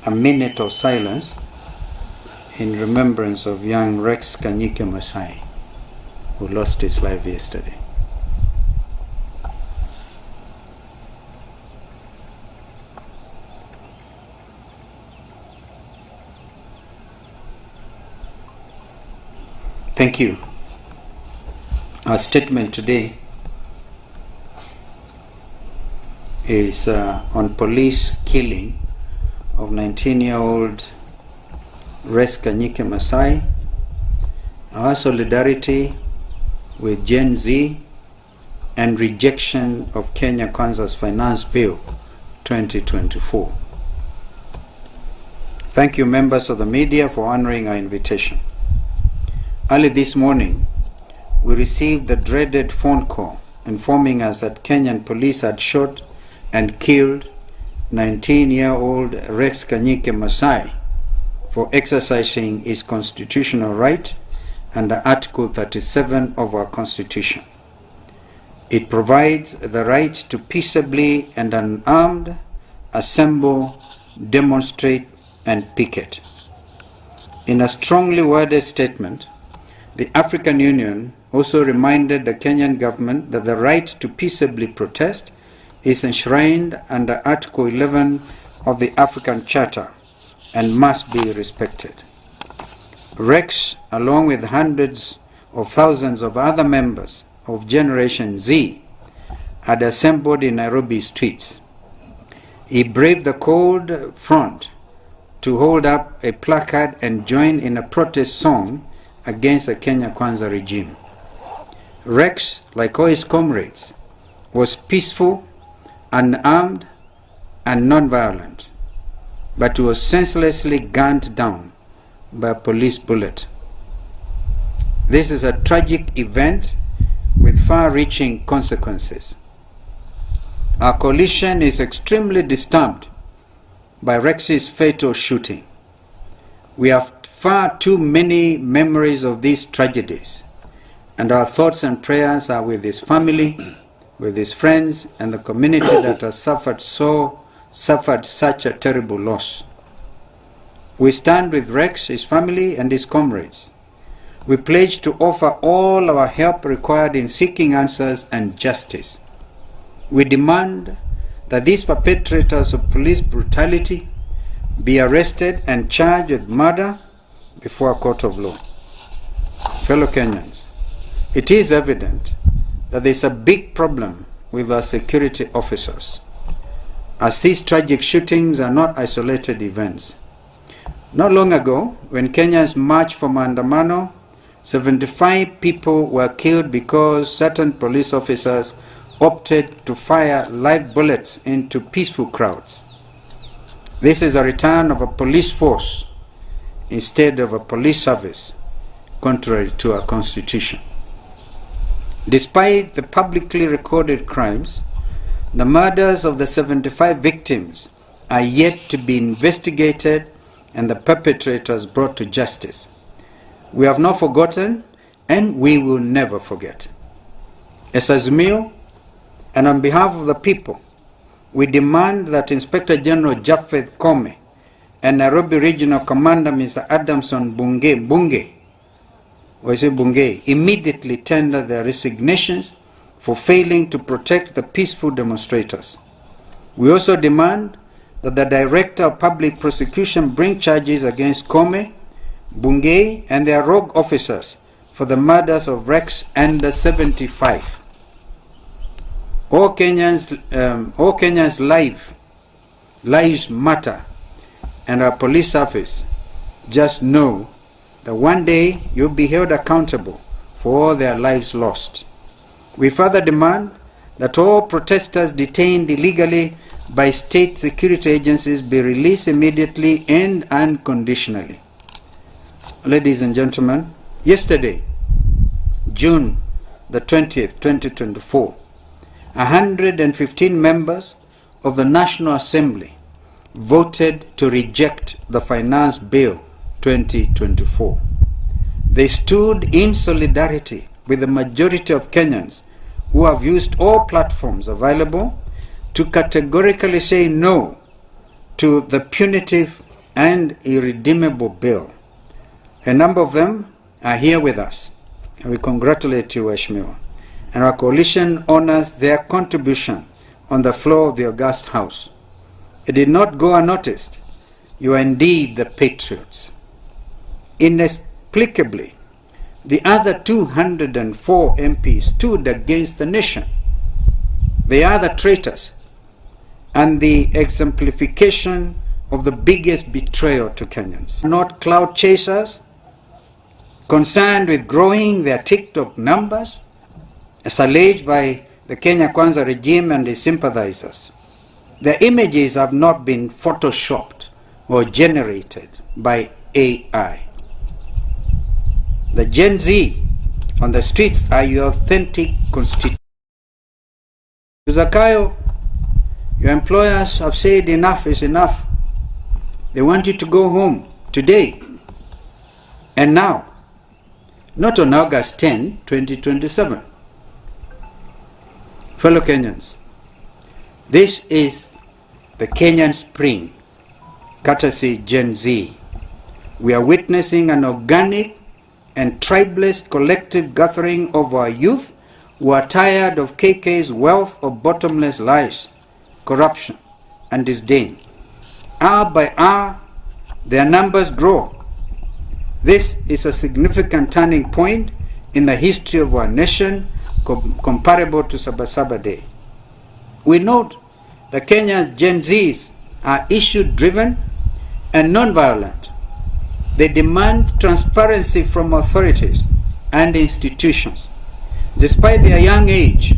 a minute of silence in remembrance of young Rex Kanyike Masai, who lost his life yesterday. Thank you. Our statement today is on police killing of 19-year-old Rex Kanyike Masai. Our solidarity with GenZ and rejection of Kenya Kwanza's Finance Bill 2024. Thank you, members of the media, for honoring our invitation. Early this morning, we received the dreaded phone call informing us that Kenyan police had shot and killed 19-year-old Rex Kanyike Masai for exercising his constitutional right under Article 37 of our Constitution. It provides the right to peaceably and unarmed assemble, demonstrate, and picket. In a strongly worded statement, the African Union also reminded the Kenyan government that the right to peaceably protest is enshrined under Article 11 of the African Charter and must be respected. Rex, along with hundreds of thousands of other members of Generation Z, had assembled in Nairobi streets. He braved the cold front to hold up a placard and join in a protest song against the Kenya Kwanza regime. Rex, like all his comrades, was peaceful, unarmed, and non-violent, but he was senselessly gunned down by a police bullet. This is a tragic event with far-reaching consequences. Our coalition is extremely disturbed by Rex's fatal shooting. We have far too many memories of these tragedies, and our thoughts and prayers are with his family, with his friends, and the community that has suffered such a terrible loss. We stand with Rex, his family, and his comrades. We pledge to offer all our help required in seeking answers and justice. We demand that these perpetrators of police brutality be arrested and charged with murder before a court of law. Fellow Kenyans, it is evident that there is a big problem with our security officers, as these tragic shootings are not isolated events. Not long ago, when Kenyans marched for Maandamano, 75 people were killed because certain police officers opted to fire live bullets into peaceful crowds. This is a return of a police force instead of a police service, contrary to our Constitution. Despite the publicly recorded crimes, the murders of the 75 victims are yet to be investigated and the perpetrators brought to justice. We have not forgotten, and we will never forget. As Azimio, and on behalf of the people, we demand that Inspector General Japheth Koome and Nairobi Regional Commander Mr. Adamson Bunge immediately tender their resignations for failing to protect the peaceful demonstrators. We also demand that the Director of Public Prosecution bring charges against Koome, Bunge, and their rogue officers for the murders of Rex and the 75. All Kenyans' lives matter, and our police service just know that one day you'll be held accountable for all their lives lost. We further demand that all protesters detained illegally by state security agencies be released immediately and unconditionally. Ladies and gentlemen, yesterday, June the 20th, 2024, 115 members of the National Assembly voted to reject the Finance Bill 2024. They stood in solidarity with the majority of Kenyans who have used all platforms available to categorically say no to the punitive and irredeemable bill. A number of them are here with us, and we congratulate you, Ashmiwa. And our coalition honors their contribution on the floor of the august House. It did not go unnoticed. You are indeed the patriots. Inexplicably, the other 204 MPs stood against the nation. They are the traitors and the exemplification of the biggest betrayal to Kenyans. Not cloud chasers, concerned with growing their TikTok numbers, as alleged by the Kenya Kwanza regime and its sympathizers. Their images have not been photoshopped or generated by AI. The Gen Z on the streets are your authentic constituents. Zakayo, your employers have said enough is enough. They want you to go home today and now, not on August 10, 2027. Fellow Kenyans, this is the Kenyan spring, courtesy Gen Z. We are witnessing an organic and tribeless collective gathering of our youth who are tired of KK's wealth of bottomless lies, corruption, and disdain. Hour by hour, their numbers grow. This is a significant turning point in the history of our nation, comparable to Sabasaba Day. We note the Kenya Gen Zs are issue-driven and non-violent. They demand transparency from authorities and institutions. Despite their young age,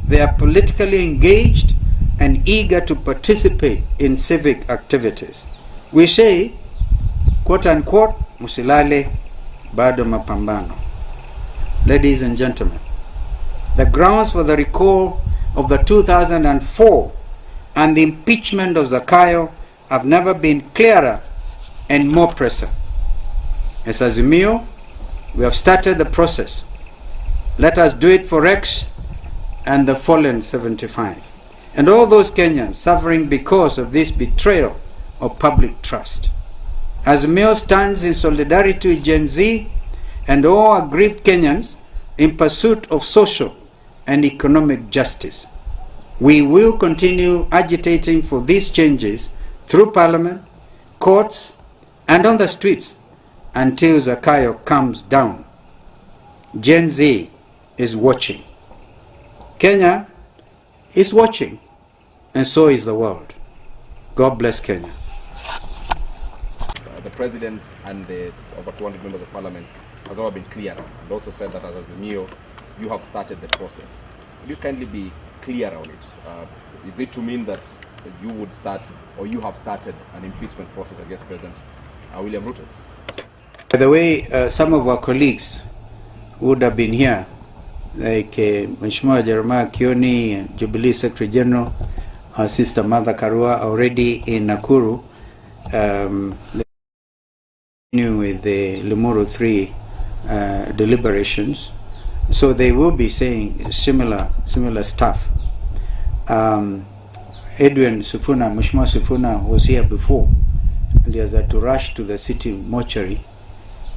they are politically engaged and eager to participate in civic activities. We say, quote unquote, musilale bado mapambano. Ladies and gentlemen, the grounds for the recall of the 2004 and the impeachment of Zakayo have never been clearer and more pressing. As Azimio, we have started the process. Let us do it for Rex and the fallen 75, and all those Kenyans suffering because of this betrayal of public trust. Azimio stands in solidarity with Gen Z and all aggrieved Kenyans in pursuit of social and economic justice. We will continue agitating for these changes through Parliament, courts, and on the streets until Zakayo comes down. Gen Z is watching. Kenya is watching, and so is the world. God bless Kenya. The President and the over 200 members of Parliament has all been clear and also said that as Azimio, you have started the process. Will you kindly be clear on it? Is it to mean that you would start, or you have started, an impeachment process against President William Ruto? By the way, some of our colleagues would have been here, like Mheshimiwa Jeremiah Kioni, Jubilee Secretary General, our sister Martha Karua, already in Nakuru, with the Limuru 3 deliberations. So they will be saying similar stuff. Edwin Sifuna, Mheshimiwa Sifuna was here before, and he has had to rush to the city mortuary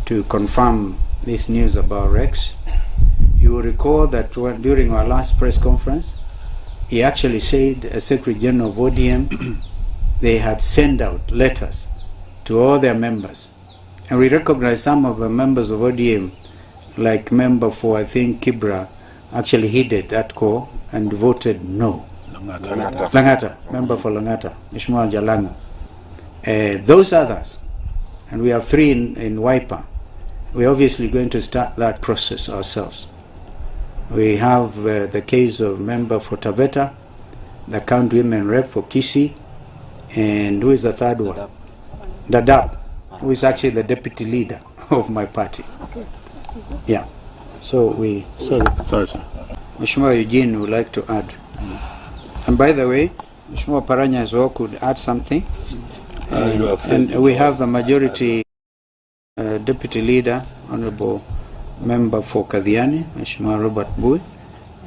to confirm this news about Rex. You will recall that during our last press conference, he actually said, as Secretary General of ODM, they had sent out letters to all their members. And we recognize some of the members of ODM, like member for, I think, Kibra, actually heeded that call and voted no. Langata, member for Langata, Mheshimiwa Jalango. Those others, and we have 3 in Wiper, we're obviously going to start that process ourselves. We have the case of member for Taveta, the county women rep for Kisii, and who is the third one? Dadaab, who is actually the deputy leader of my party. Yeah. So we... Sorry, sir. Mheshimiwa Eugene would like to add. And by the way, Mheshimiwa Paranya as well could add something. And we have the majority deputy leader, Honorable Member for Kadhiani, Mheshimiwa Robert Bui.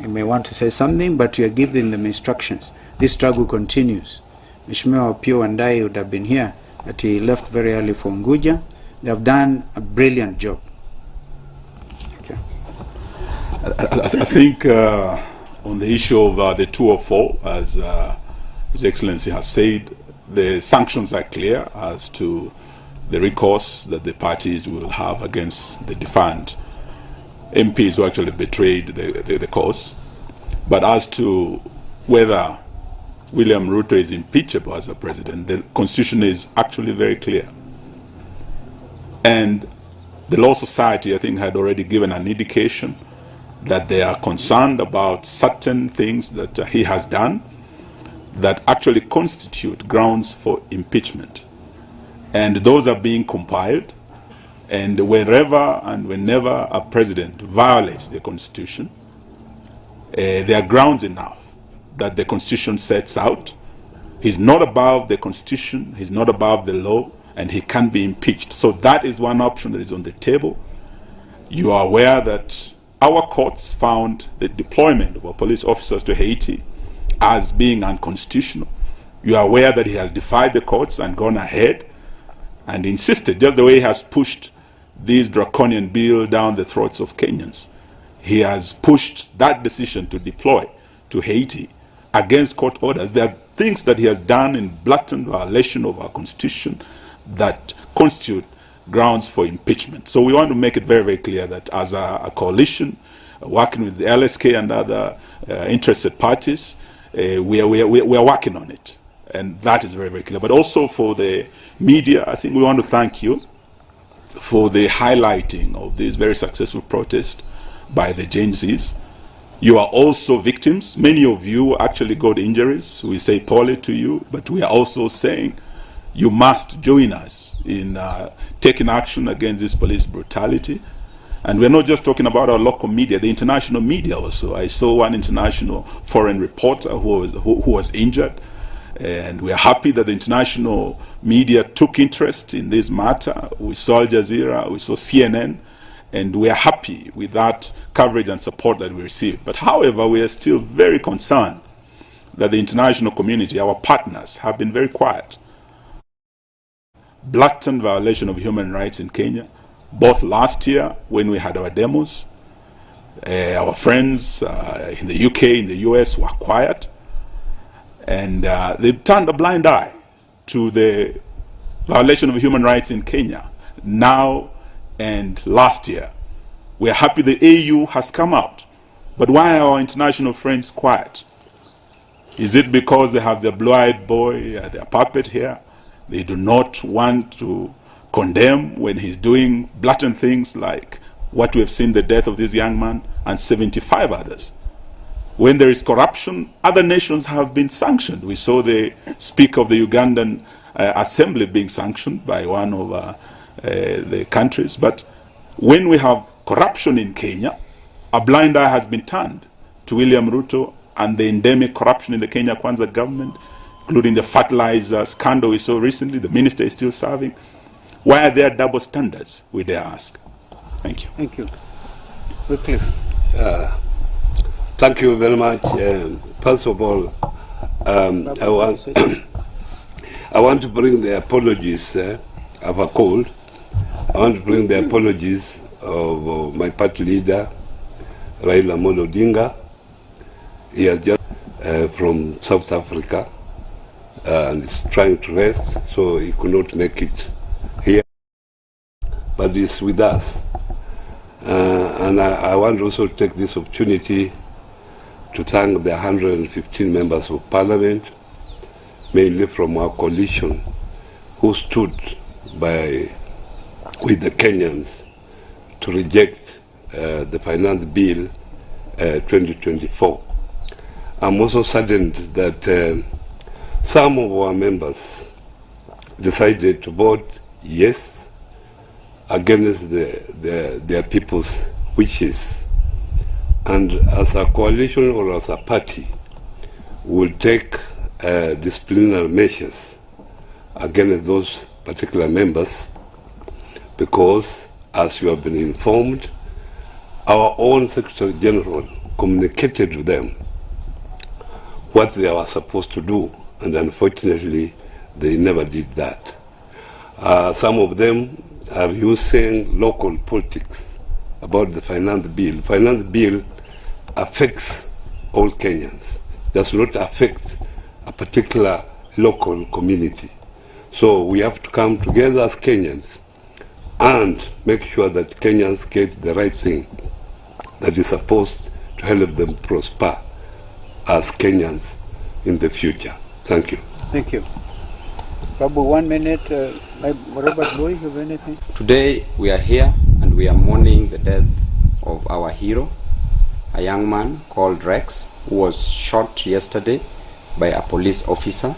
You may want to say something, but you are giving them instructions. This struggle continues. Mheshimiwa Pio Wandai would have been here that he left very early for Unguja. They have done a brilliant job. Okay. I think on the issue of the 204, as His Excellency has said, the sanctions are clear as to the recourse that the parties will have against the defunct MPs who actually betrayed the cause. But as to whether William Ruto is impeachable as a president, the Constitution is actually very clear. And the Law Society, I think, had already given an indication that they are concerned about certain things that he has done that actually constitute grounds for impeachment. And those are being compiled. And wherever and whenever a president violates the Constitution, there are grounds enough that the Constitution sets out. He's not above the Constitution, he's not above the law, and he can be impeached. So that is one option that is on the table. You are aware that our courts found the deployment of our police officers to Haiti as being unconstitutional. You are aware that he has defied the courts and gone ahead and insisted, just the way he has pushed this draconian bill down the throats of Kenyans. He has pushed that decision to deploy to Haiti against court orders. There are things that he has done in blatant violation of our Constitution that constitute grounds for impeachment. So we want to make it very, very clear that as a coalition, working with the LSK and other interested parties, we are working on it. And that is very, very clear. But also for the media, I think we want to thank you for the highlighting of this very successful protest by the GenZs. You are also victims. Many of you actually got injuries. We say poorly to you, but we are also saying you must join us in taking action against this police brutality. And we're not just talking about our local media, the international media also. I saw one international foreign reporter who was injured. And we are happy that the international media took interest in this matter. We saw Al Jazeera, we saw CNN, and we are happy with that coverage and support that we received. But however, we are still very concerned that the international community, our partners, have been very quiet. Blatant violation of human rights in Kenya, both last year when we had our demos, our friends in the UK, in the US were quiet. And they turned a blind eye to the violation of human rights in Kenya now and last year. We are happy the AU has come out. But why are our international friends quiet? Is it because they have their blue-eyed boy, their puppet here? They do not want to condemn when he's doing blatant things like what we have seen, the death of this young man and 75 others. When there is corruption, other nations have been sanctioned. We saw the Speaker of the Ugandan Assembly being sanctioned by one of the countries. But when we have corruption in Kenya, a blind eye has been turned to William Ruto and the endemic corruption in the Kenya Kwanza government, including the fertilizer scandal we saw recently. The minister is still serving. Why are there double standards, we dare ask? Thank you. Thank you. Wycliffe. Thank you very much. First of all, I want to bring the apologies of a cold. I want to bring the apologies of my party leader, Raila Amolo Odinga. He has just from South Africa and is trying to rest, so he could not make it here. But he's with us. And I want also to take this opportunity to thank the 115 members of parliament, mainly from our coalition, who stood with the Kenyans to reject the finance bill 2024. I'm also saddened that some of our members decided to vote yes against their people's wishes. And as a coalition or as a party, we will take disciplinary measures against those particular members because, as you have been informed, our own Secretary General communicated with them what they were supposed to do, and unfortunately, they never did that. Some of them are using local politics about the finance bill. Finance bill affects all Kenyans, does not affect a particular local community. So we have to come together as Kenyans and make sure that Kenyans get the right thing that is supposed to help them prosper as Kenyans in the future. Thank you. Thank you. Babu, 1 minute. Robert Boy, you have anything? Today we are here and we are mourning the death of our hero, a young man called Rex, who was shot yesterday by a police officer.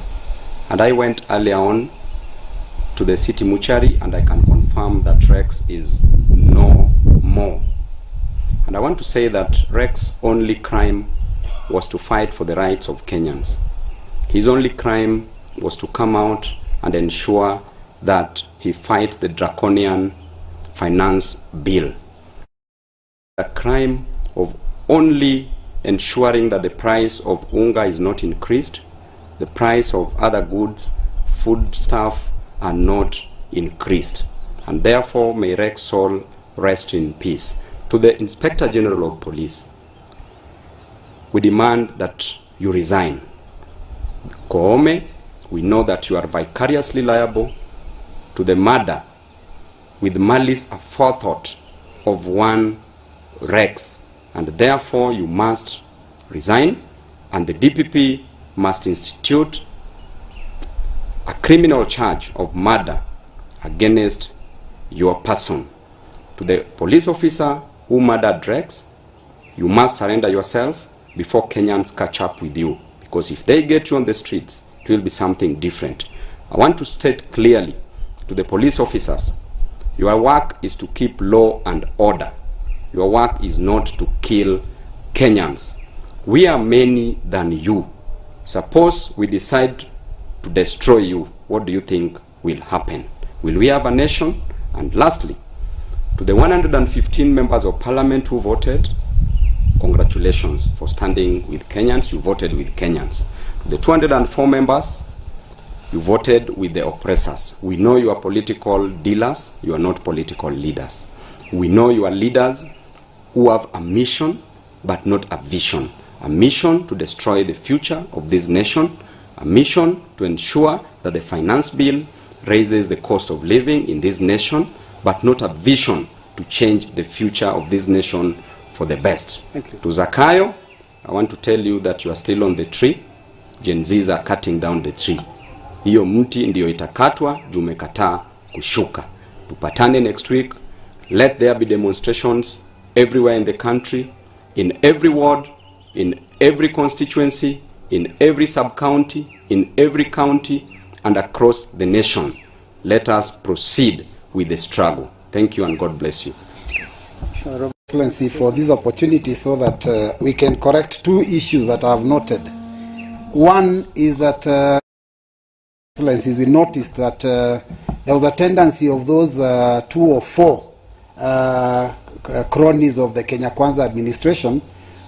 And I went earlier on to the city mortuary and I can confirm that Rex is no more. And I want to say that Rex's only crime was to fight for the rights of Kenyans. His only crime was to come out and ensure that he fights the draconian finance bill. The crime of only ensuring that the price of unga is not increased, the price of other goods, food stuff are not increased. And therefore may Rex's soul rest in peace. To the Inspector General of Police, we demand that you resign. Koome, we know that you are vicariously liable to the murder with malice aforethought of one Rex, and therefore you must resign, and the DPP must institute a criminal charge of murder against your person. To the police officer who murdered Rex, you must surrender yourself before Kenyans catch up with you, because if they get you on the streets, it will be something different. I want to state clearly to the police officers, your work is to keep law and order. Your work is not to kill Kenyans. We are many than you. Suppose we decide to destroy you, what do you think will happen? Will we have a nation? And lastly, to the 115 members of parliament who voted, congratulations for standing with Kenyans. You voted with Kenyans. To the 204 members, you voted with the oppressors. We know you are political dealers. You are not political leaders. We know you are leaders who have a mission but not a vision. A mission to destroy the future of this nation. A mission to ensure that the finance bill raises the cost of living in this nation, but not a vision to change the future of this nation for the best. Thank you. To Zakayo, I want to tell you that you are still on the tree. GenZs are cutting down the tree. Hiyo mti ndio itakatwa, jumekataa kushuka. Tupatane next week. Let there be demonstrations everywhere in the country, in every ward, in every constituency, in every sub-county, in every county, and across the nation. Let us proceed with the struggle. Thank you and God bless you. Sure. Excellency, for this opportunity so that we can correct two issues that I have noted. One is that, Excellencies, we noticed that there was a tendency of those 2 or 4 cronies of the Kenya Kwanza administration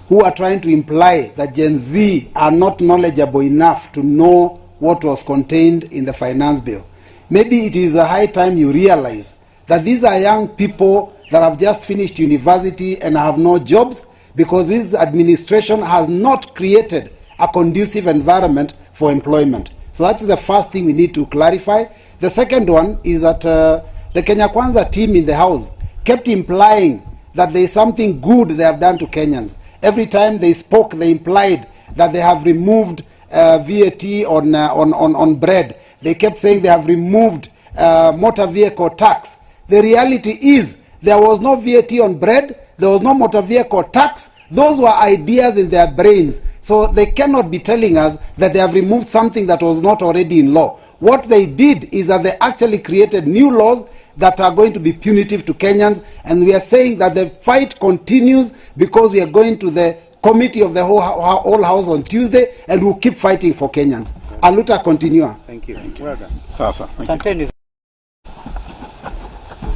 who are trying to imply that Gen Z are not knowledgeable enough to know what was contained in the finance bill. Maybe it is a high time you realize that these are young people that have just finished university and have no jobs because this administration has not created a conducive environment for employment. So that's the first thing we need to clarify. The second one is that the Kenya Kwanza team in the House kept implying that there is something good they have done to Kenyans. Every time they spoke, they implied that they have removed VAT on bread. They kept saying they have removed motor vehicle tax. The reality is there was no VAT on bread, there was no motor vehicle tax. Those were ideas in their brains. So they cannot be telling us that they have removed something that was not already in law. What they did is that they actually created new laws that are going to be punitive to Kenyans, and we are saying that the fight continues because we are going to the committee of the whole house on Tuesday, and we'll keep fighting for Kenyans. Aluta continua. Thank you. Well done. Sasa. Thank you.